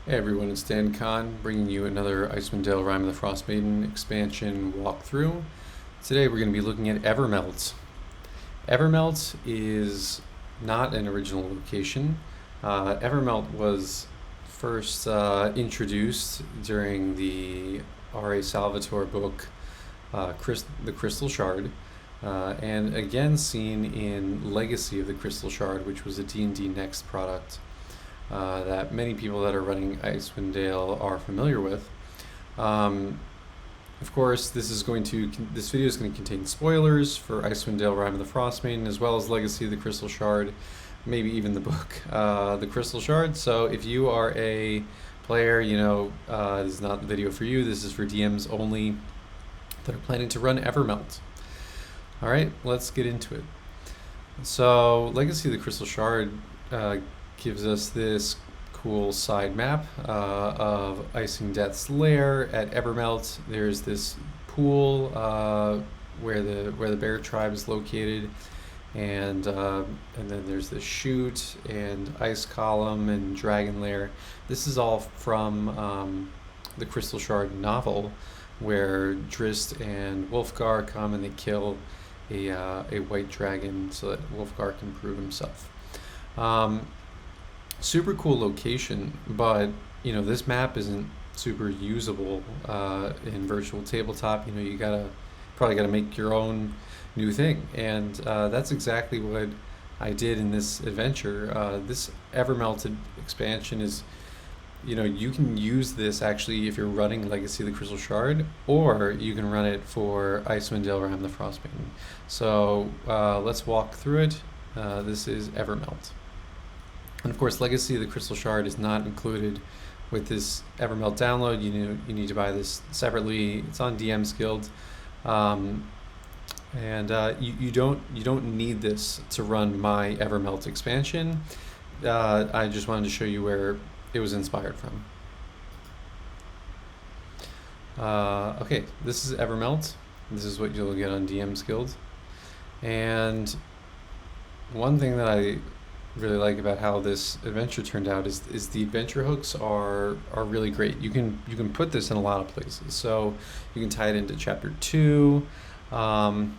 Hey everyone, it's Dan Khan bringing you another Icewind Dale Rime of the Frost Maiden expansion walkthrough. Today we're going to be looking at Evermelt. Evermelt is not an original location. Evermelt was first introduced during the R.A. Salvatore book, The Crystal Shard, and again seen in Legacy of the Crystal Shard, which was a D&D Next product. That many people that are running Icewind Dale are familiar with. Of course, this video is going to contain spoilers for Icewind Dale Rime of the Frost Maiden, as well as Legacy of the Crystal Shard, maybe even the book, The Crystal Shard. So if you are a player, this is not the video for you. This is for DMs only that are planning to run Evermelt. All right, let's get into it. So Legacy of the Crystal Shard gives us this cool side map of Icing Death's lair at Evermelt. There's this pool where the bear tribe is located, and then there's this chute and ice column and dragon lair. This is all from the Crystal Shard novel, where Drist and Wolfgar come and they kill a white dragon so that Wolfgar can prove himself. Super cool location, but this map isn't super usable in virtual tabletop. You probably gotta make your own new thing, and that's exactly what I did in this adventure. This Evermelted expansion is, you can use this actually if you're running Legacy of the Crystal Shard, or you can run it for Icewind Dale Rime of the Frost Maiden. So let's walk through it. This is Evermelt. And of course, Legacy of the Crystal Shard is not included with this Evermelt download. You need to buy this separately. It's on DMsGuild, and you don't need this to run my Evermelt expansion. I just wanted to show you where it was inspired from. Okay, this is Evermelt. This is what you'll get on DMsGuild, and one thing that I really like about how this adventure turned out is the adventure hooks are really great. You can put this in a lot of places. So you can tie it into chapter 2. The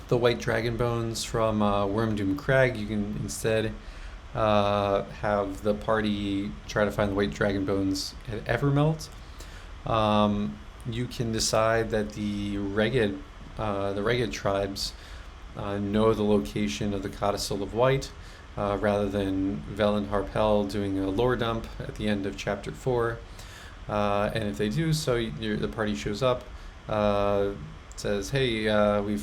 white dragon bones from Wormdoom Crag, you can instead have the party try to find the white dragon bones at Evermelt. You can decide that the Reged tribes know the location of the Codicil of White, rather than Velen Harpel doing a lore dump at the end of chapter 4. And if they do so, the party shows up, says, hey, we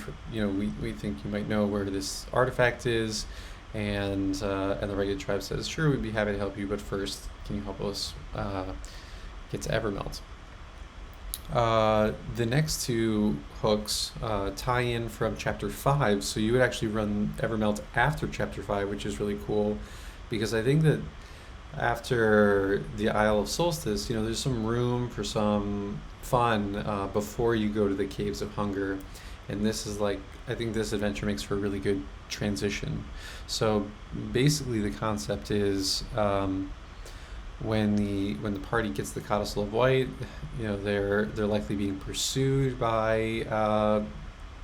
think you might know where this artifact is, and the Reged tribe says, sure, we'd be happy to help you, but first, can you help us get to Evermelt? The next two hooks tie in from chapter 5, so you would actually run Evermelt after chapter 5, which is really cool, because I think that after the Isle of Solstice, there's some room for some fun before you go to the Caves of Hunger, and this is I think this adventure makes for a really good transition. So basically the concept is, when the party gets the Codicil of White, they're likely being pursued by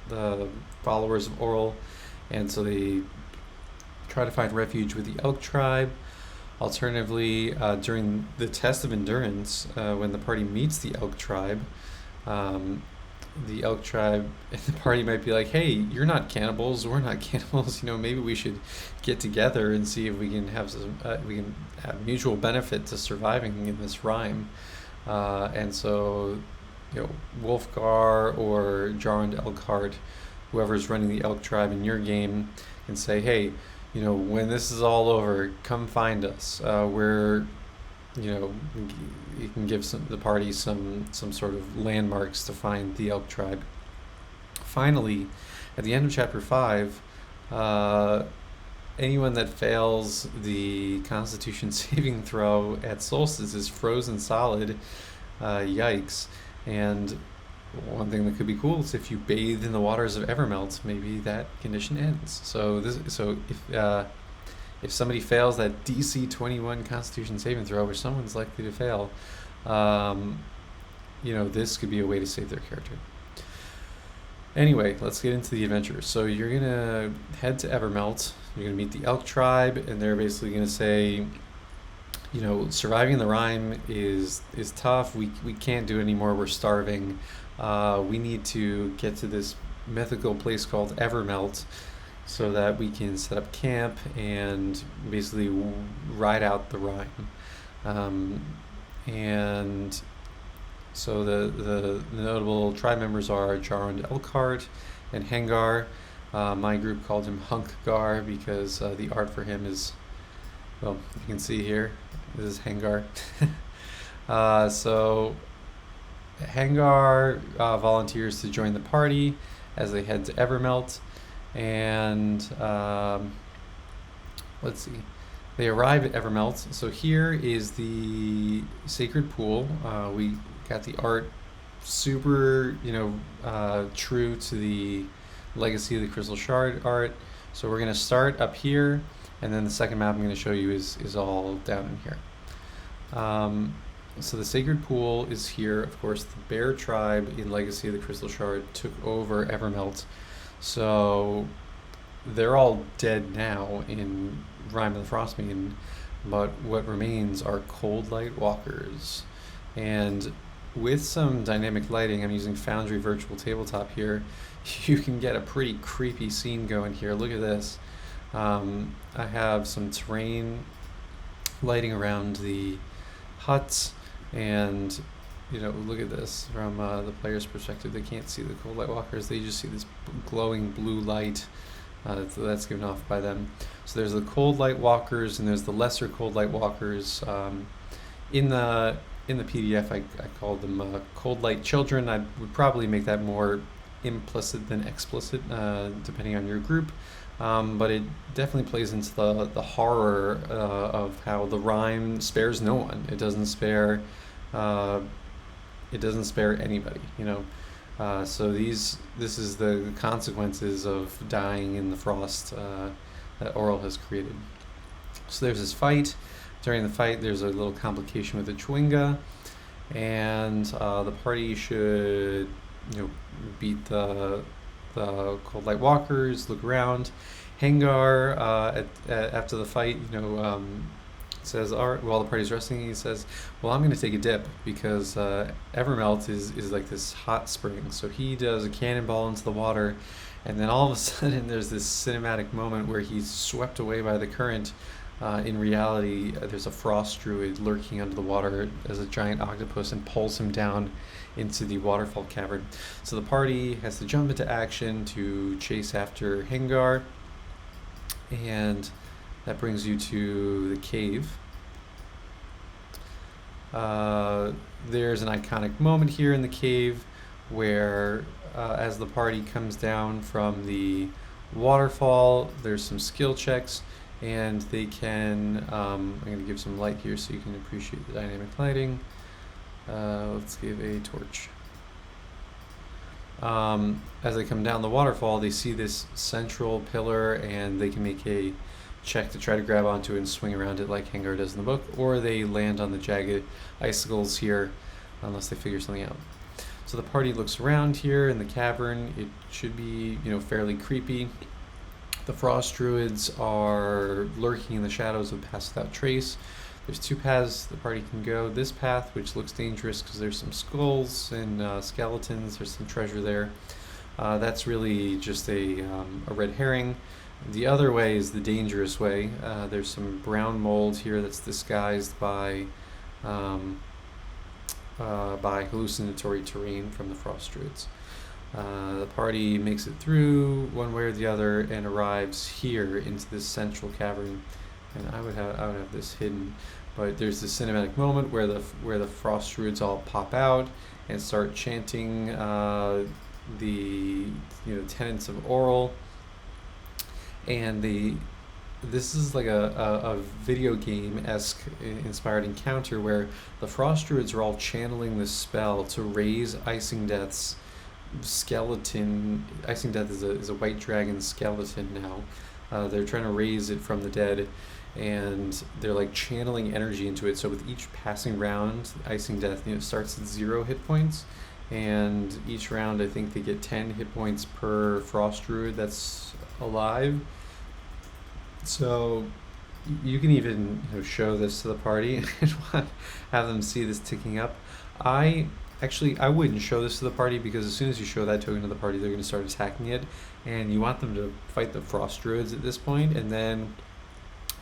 the followers of Oral, and so they try to find refuge with the Elk tribe. Alternatively, during the test of endurance, when the party meets the Elk tribe and the party might be like, hey, you're not cannibals, we're not cannibals, maybe we should get together and see if we can have mutual benefit to surviving in this rime. And so, Wolfgar or Jarund Elkhart, whoever's running the Elk tribe in your game, can say, hey, when this is all over, come find us. You can give the party some sort of landmarks to find the Elk tribe. Finally, at the end of chapter 5, anyone that fails the Constitution saving throw at Solstice is frozen solid. Yikes. And one thing that could be cool is if you bathe in the waters of Evermelt, maybe that condition ends. So if if somebody fails that DC 21 Constitution saving throw, which someone's likely to fail, this could be a way to save their character. Anyway, let's get into the adventure. So you're going to head to Evermelt. You're going to meet the Elk Tribe, and they're basically going to say, surviving the rime is tough. We can't do it anymore. We're starving. We need to get to this mythical place called Evermelt so that we can set up camp and basically ride out the rime. And so the notable tribe members are Jarund Elkhart and Hengar. My group called him Hunkgar because the art for him is, well, you can see here, this is Hengar. So Hengar volunteers to join the party as they head to Evermelt, and let's see. They arrive at Evermelt. So here is the sacred pool. We got the art super, true to the Legacy of the Crystal Shard art. So we're going to start up here, and then the second map I'm going to show you is all down in here. So the sacred pool is here. Of course, the Bear tribe in Legacy of the Crystal Shard took over Evermelt. So they're all dead now in Rime of the Frostmaiden, but what remains are cold light walkers. And with some dynamic lighting, I'm using Foundry Virtual Tabletop here, you can get a pretty creepy scene going here. Look at this. I have some terrain lighting around the huts, and look at this from the player's perspective. They can't see the cold light walkers, they just see this glowing blue light that's given off by them. So there's the cold light walkers and there's the lesser cold light walkers. In the PDF I called them cold light children. I would probably make that more implicit than explicit depending on your group, but it definitely plays into the horror of how the rime spares no one. It doesn't spare anybody, so this is the consequences of dying in the frost that Oral has created. So there's this fight. During the fight, there's a little complication with the Chwinga, and the party should beat the cold light walkers. Look around. Hengar after the fight, says, all right, while the party's resting, he says, well, I'm going to take a dip because Evermelt is like this hot spring. So he does a cannonball into the water, and then all of a sudden there's this cinematic moment where he's swept away by the current. In reality, there's a frost druid lurking under the water as a giant octopus and pulls him down into the waterfall cavern. So the party has to jump into action to chase after Hengar, and that brings you to the cave. There's an iconic moment here in the cave where as the party comes down from the waterfall, there's some skill checks, and they can, I'm going to give some light here so you can appreciate the dynamic lighting. Let's give a torch. As they come down the waterfall, they see this central pillar, and they can make a check to try to grab onto it and swing around it like Hengar does in the book, or they land on the jagged icicles here unless they figure something out. So the party looks around here in the cavern. It should be, fairly creepy. The frost druids are lurking in the shadows of Paths Without Trace. There's two paths the party can go. This path, which looks dangerous because there's some skulls and skeletons, there's some treasure there. That's really just a red herring. The other way is the dangerous way. There's some brown mold here that's disguised by hallucinatory terrain from the frost druids. The party makes it through one way or the other and arrives here into this central cavern, and I would have this hidden, but there's this cinematic moment where the frost druids all pop out and start chanting the tenets of Oral, and this is like a video game-esque inspired encounter where the frost druids are all channeling this spell to raise Icing Death's skeleton. Icing Death is a white dragon skeleton now, They're trying to raise it from the dead, and they're like channeling energy into it. So with each passing round, Icing Death, starts at 0 hit points, and each round I think they get 10 hit points per Frost Druid that's alive. So you can even show this to the party and have them see this ticking up. I wouldn't show this to the party, because as soon as you show that token to the party, they're going to start attacking it, and you want them to fight the Frost Druids at this point. And then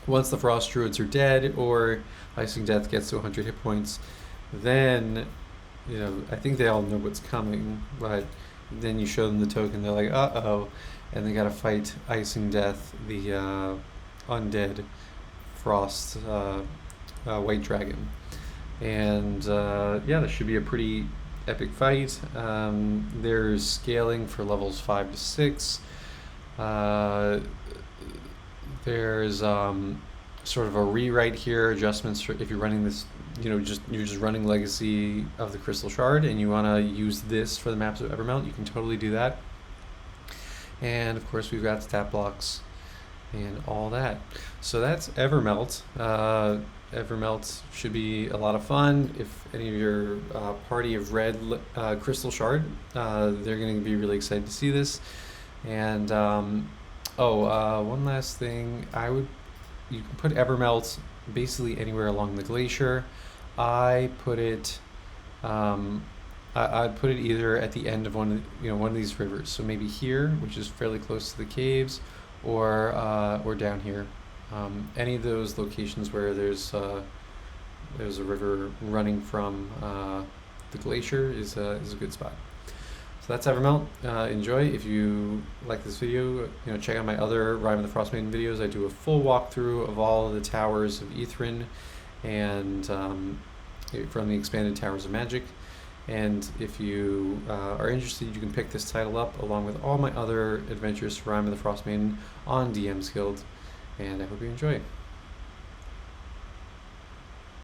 once the Frost Druids are dead, or Icing Death gets to 100 hit points, then I think they all know what's coming, but then you show them the token, they're like, uh-oh, and they gotta fight Icing Death, the undead Frost White Dragon. And yeah, this should be a pretty epic fight. There's scaling for levels 5 to 6. There's sort of a rewrite here, adjustments for if you're running this, you're just running Legacy of the Crystal Shard and you want to use this for the maps of Evermelt, you can totally do that. And of course we've got stat blocks and all that. So that's Evermelt. Evermelt should be a lot of fun. If any of your party have read Crystal Shard, they're going to be really excited to see this. And one last thing, you can put Evermelt basically anywhere along the glacier. I'd put it either at the end of one of these rivers. So maybe here, which is fairly close to the caves, or down here. Any of those locations where there's a river running from the glacier is a good spot. So that's Evermelt. Enjoy. If you like this video, check out my other Rime of the Frostmaiden videos. I do a full walkthrough of all of the towers of Ithrin and from the expanded Towers of Magic. And if you are interested, you can pick this title up along with all my other adventures for Rime of the Frostmaiden on DMsGuild. And I hope you enjoy.